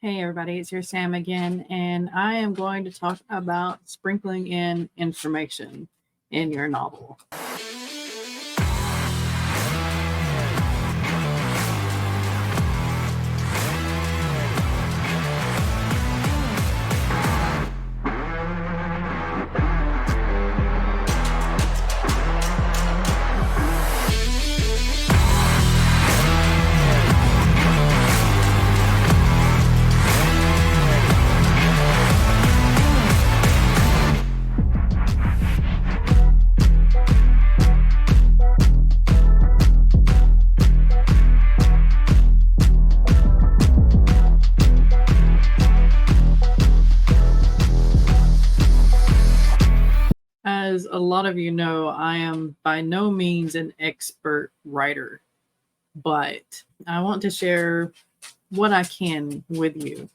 Hey everybody, it's your Sam again, and I am going to talk about sprinkling in information in your novel. As a lot of you know, I am by no means an expert writer, but I want to share what I can with you.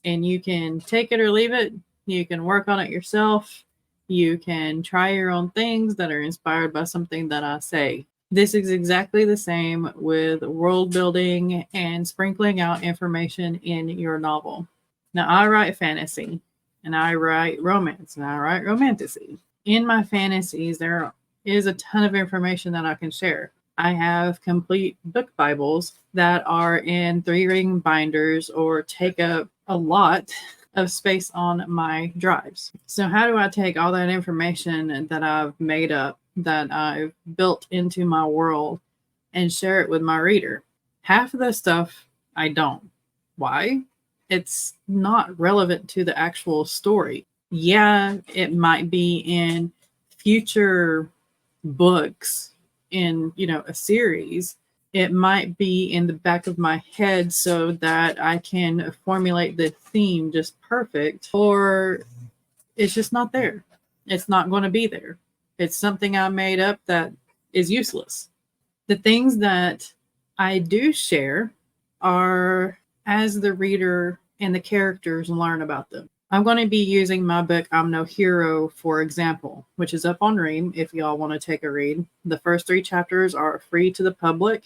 And you can take it or leave it. You can work on it yourself. You can try your own things that are inspired by something that I say. This is exactly the same with world building and sprinkling out information in your novel. Now, I write fantasy and I write romance and I write romantasy. In my fantasies, there is a ton of information that I can share. I have complete book Bibles that are in 3-ring binders or take up a lot of space on my drives. So how do I take all that information that I've made up, that I've built into my world, and share it with my reader? Half of the stuff I don't. Why? It's not relevant to the actual story. Yeah, it might be in future books in, a series. It might be in the back of my head so that I can formulate the theme just perfect, or it's just not there. It's not going to be there. It's something I made up that is useless. The things that I do share are as the reader and the characters learn about them. I'm going to be using my book, I'm No Hero, for example, which is up on Ream if y'all want to take a read. The first 3 chapters are free to the public.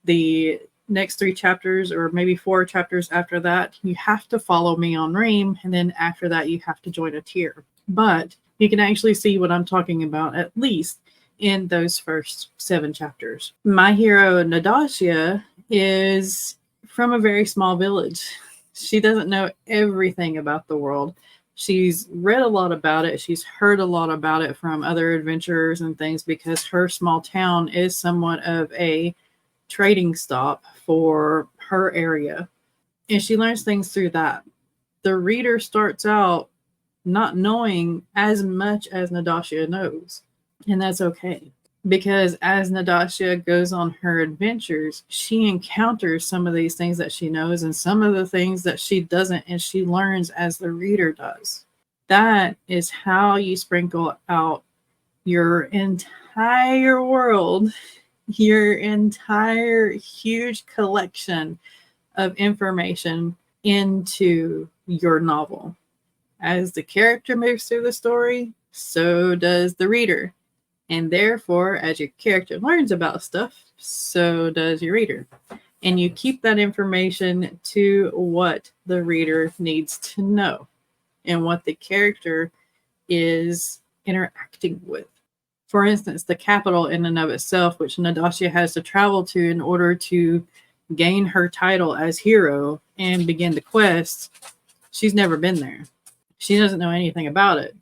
The next 3 chapters, or maybe 4 chapters after that, you have to follow me on Ream, and then after that, you have to join a tier. But you can actually see what I'm talking about, at least in those first 7 chapters. My hero, Natasha, is from a very small village. She doesn't know everything about the world. She's read a lot about it. She's heard a lot about it from other adventurers and things, because her small town is somewhat of a trading stop for her area. And she learns things through that. The reader starts out not knowing as much as Natasha knows. And that's okay. Because as Natasha goes on her adventures, she encounters some of these things that she knows and some of the things that she doesn't, and she learns as the reader does. That is how you sprinkle out your entire world, your entire huge collection of information into your novel. As the character moves through the story, so does the reader. And therefore, as your character learns about stuff, so does your reader. And you keep that information to what the reader needs to know and what the character is interacting with. For instance, the capital in and of itself, which Natasha has to travel to in order to gain her title as hero and begin the quest, she's never been there. She doesn't know anything about it.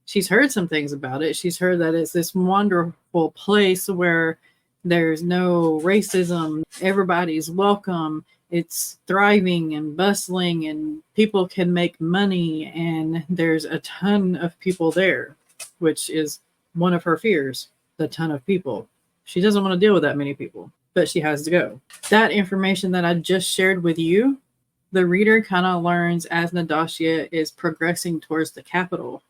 She's heard some things about it. She's heard that it's this wonderful place where there's no racism. Everybody's welcome. It's thriving and bustling, and people can make money, and there's a ton of people there, which is one of her fears, the ton of people. She doesn't want to deal with that many people, but she has to go. That information that I just shared with you, the reader kind of learns as Natasha is progressing towards the capital.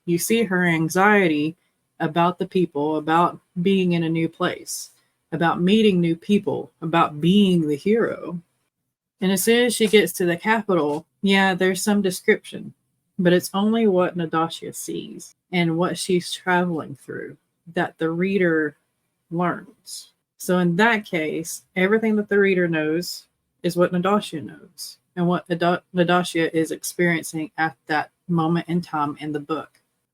You see her anxiety about the people, about being in a new place, about meeting new people, about being the hero. And as soon as she gets to the capital, yeah, there's some description, but it's only what Natasha sees and what she's traveling through that the reader learns. So in that case, everything that the reader knows is what Natasha knows. and what Natasha is experiencing at that moment in time in the book.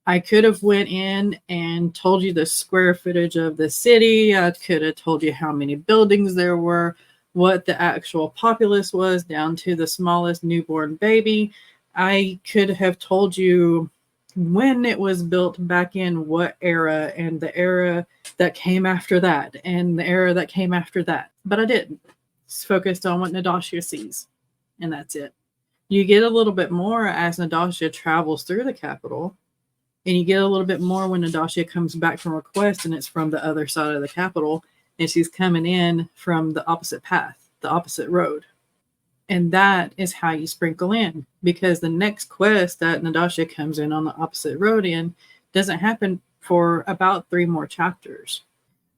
I could have went in and told you the square footage of the city. I could have told you how many buildings there were, what the actual populace was, down to the smallest newborn baby. I could have told you when it was built back in what era, and the era that came after that, and the era that came after that. But I didn't. It's focused on what Natasha sees, and that's it. You get a little bit more as Natasha travels through the capital, and you get a little bit more when Natasha comes back from a quest and it's from the other side of the capital, and she's coming in from the opposite path, the opposite road. And that is how you sprinkle in, because the next quest that Natasha comes in on the opposite road in doesn't happen for about 3 more chapters.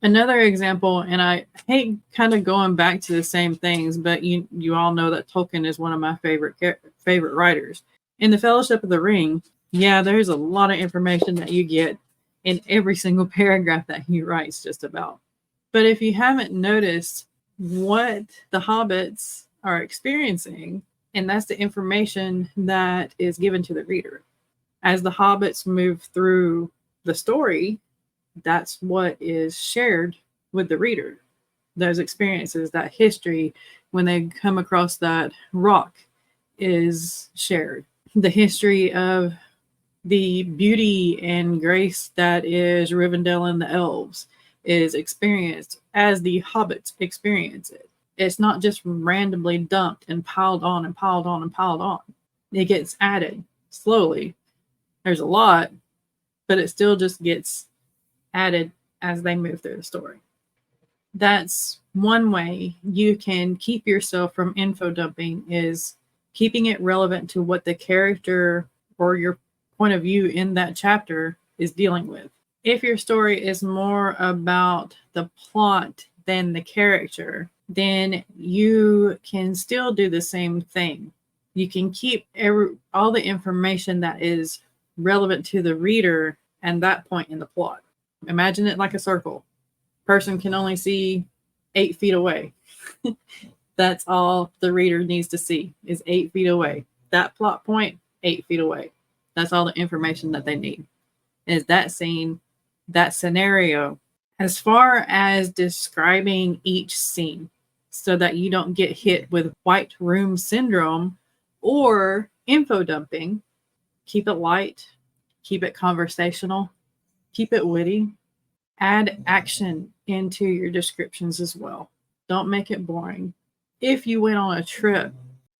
Another example, and I hate kind of going back to the same things, but you all know that Tolkien is one of my favorite writers. In the Fellowship of the Ring, yeah, there's a lot of information that you get in every single paragraph that he writes just about. But if you haven't noticed what the hobbits are experiencing, and that's the information that is given to the reader. As the hobbits move through the story, that's what is shared with the reader. Those experiences, that history, when they come across that rock, is shared. The history of the beauty and grace that is Rivendell and the elves is experienced as the hobbits experience it. It's not just randomly dumped and piled on and piled on and piled on. It gets added slowly. There's a lot, but it still just gets added as they move through the story. That's one way you can keep yourself from info dumping, is keeping it relevant to what the character or your point of view in that chapter is dealing with. If your story is more about the plot than the character, then you can still do the same thing. You can keep all the information that is relevant to the reader at that point in the plot. Imagine it like a circle. Person can only see 8 feet away. That's all the reader needs to see, is 8 feet away. That plot point, 8 feet away. That's all the information that they need, is that scene, that scenario. As far as describing each scene, so that you don't get hit with white room syndrome or info dumping, keep it light, keep it conversational, keep it witty. Add action into your descriptions as well. Don't make it boring. If you went on a trip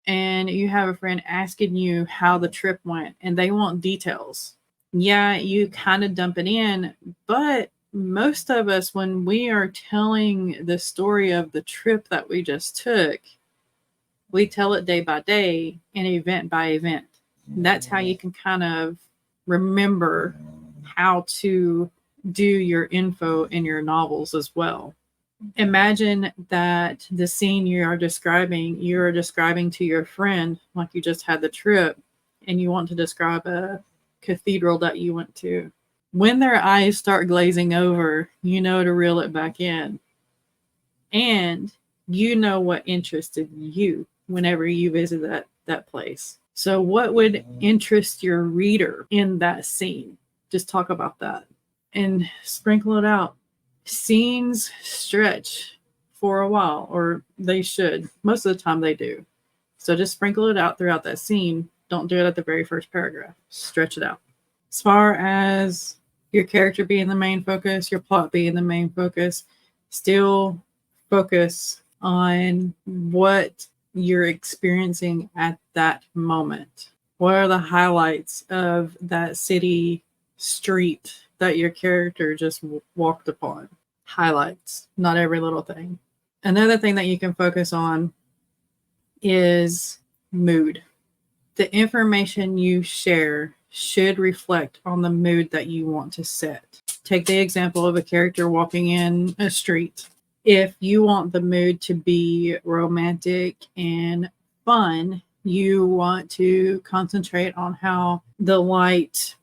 and you have a friend asking you how the trip went and they want details, yeah, you kind of dump it in, but most of us, when we are telling the story of the trip that we just took, we tell it day by day and event by event. That's how you can kind of remember how to do your info in your novels as well. Imagine that the scene you're describing to your friend, like you just had the trip, and you want to describe a cathedral that you went to. When their eyes start glazing over, you know to reel it back in. And you know what interested you whenever you visit that place. So what would interest your reader in that scene? Just talk about that and sprinkle it out. Scenes stretch for a while, or they should. Most of the time they do. So just sprinkle it out throughout that scene. Don't do it at the very first paragraph. Stretch it out. As far as your character being the main focus, your plot being the main focus, still focus on what you're experiencing at that moment. What are the highlights of that city street that your character just walked upon? Highlights, not every little thing. Another thing that you can focus on is mood. The information you share should reflect on the mood that you want to set. Take the example of a character walking in a street. If you want the mood to be romantic and fun, you want to concentrate on how the light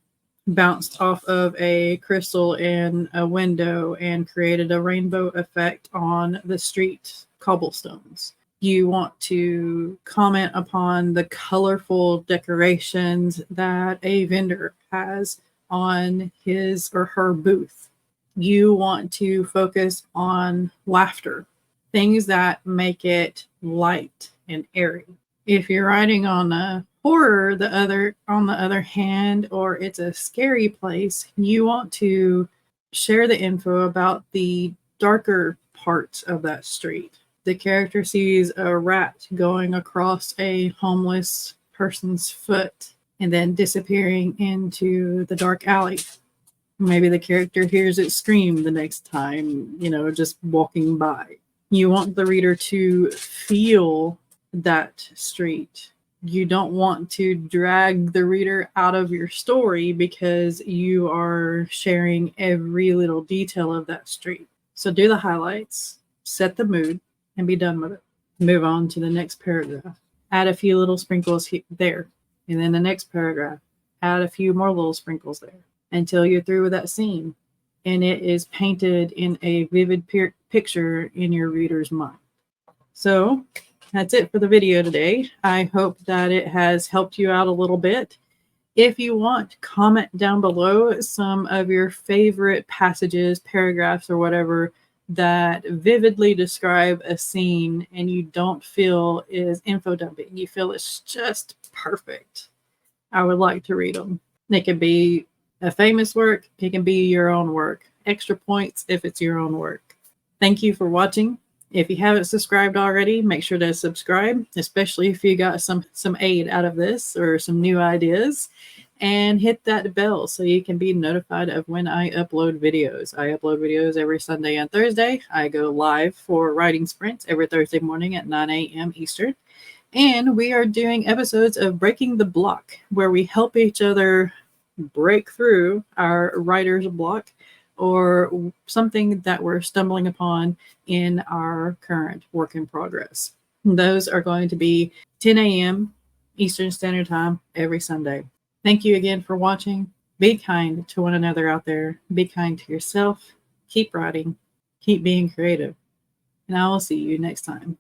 bounced off of a crystal in a window and created a rainbow effect on the street cobblestones. You want to comment upon the colorful decorations that a vendor has on his or her booth. You want to focus on laughter, things that make it light and airy. If you're writing on a horror, on the other hand, or it's a scary place, you want to share the info about the darker parts of that street. The character sees a rat going across a homeless person's foot and then disappearing into the dark alley. Maybe the character hears it scream the next time, just walking by. You want the reader to feel that street. You don't want to drag the reader out of your story because you are sharing every little detail of that street. So do the highlights, set the mood, and be done with it. Move on to the next paragraph. Add a few little sprinkles there. And then the next paragraph, add a few more little sprinkles there until you're through with that scene. And it is painted in a vivid picture in your reader's mind. So that's it for the video today. I hope that it has helped you out a little bit. If you want, comment down below some of your favorite passages, paragraphs, or whatever that vividly describe a scene and you don't feel is info dumping. You feel it's just perfect. I would like to read them. They can be a famous work. It can be your own work. Extra points if it's your own work. Thank you for watching. If you haven't subscribed already, make sure to subscribe, especially if you got some aid out of this or some new ideas. And hit that bell so you can be notified of when I upload videos. I upload videos every Sunday and Thursday. I go live for writing sprints every Thursday morning at 9 a.m. Eastern. And we are doing episodes of Breaking the Block, where we help each other break through our writer's block or something that we're stumbling upon in our current work in progress. Those are going to be 10 a.m. Eastern Standard Time every Sunday. Thank you again for watching. Be kind to one another out there. Be kind to yourself. Keep writing. Keep being creative. And I will see you next time.